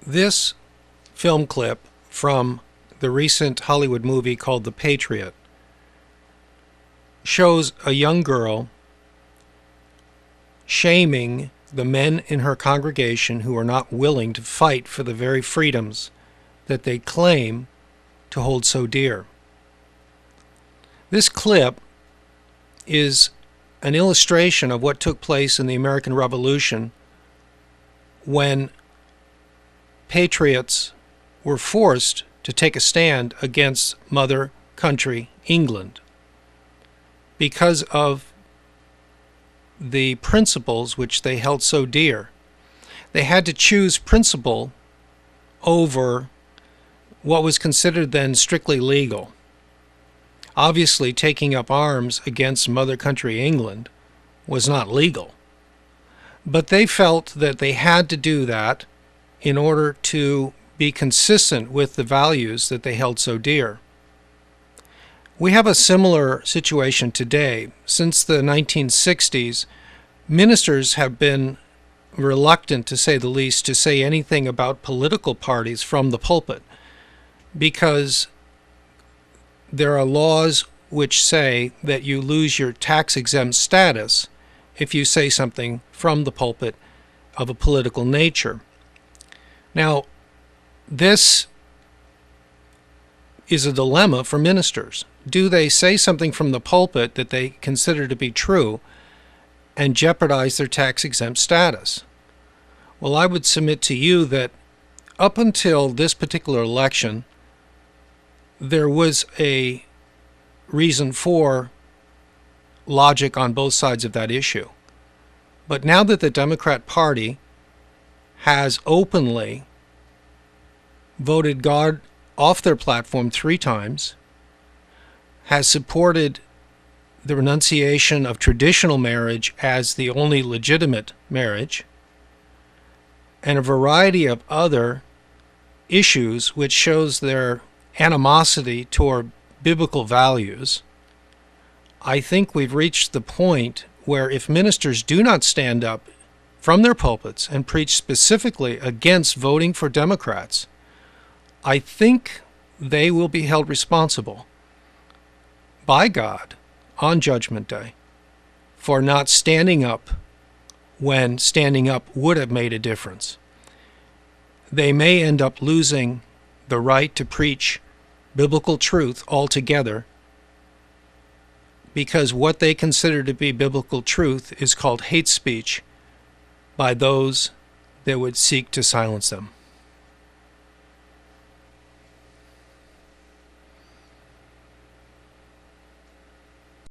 This film clip from the recent Hollywood movie called The Patriot shows a young girl shaming the men in her congregation who are not willing to fight for the very freedoms that they claim to hold so dear. This clip is an illustration of what took place in the American Revolution when patriots were forced to take a stand against mother country England because of the principles which they held so dear. They had to choose principle over what was considered then strictly legal. Obviously, taking up arms against mother country England was not legal, but they felt that they had to do that in order to be consistent with the values that they held so dear. We have a similar situation today. Since the 1960s, ministers have been reluctant, to say the least, to say anything about political parties from the pulpit, because there are laws which say that you lose your tax-exempt status if you say something from the pulpit of a political nature. Now, this is a dilemma for ministers. Do they say something from the pulpit that they consider to be true and jeopardize their tax-exempt status? Well, I would submit to you that up until this particular election, there was a reason for logic on both sides of that issue. But now that the Democrat Party has openly voted God off their platform 3 times, has supported the renunciation of traditional marriage as the only legitimate marriage, and a variety of other issues which shows their animosity toward biblical values, I think we've reached the point where if ministers do not stand up from their pulpits and preach specifically against voting for Democrats, I think they will be held responsible by God on Judgment Day for not standing up when standing up would have made a difference. They may end up losing the right to preach biblical truth altogether, because what they consider to be biblical truth is called hate speech by those that would seek to silence them.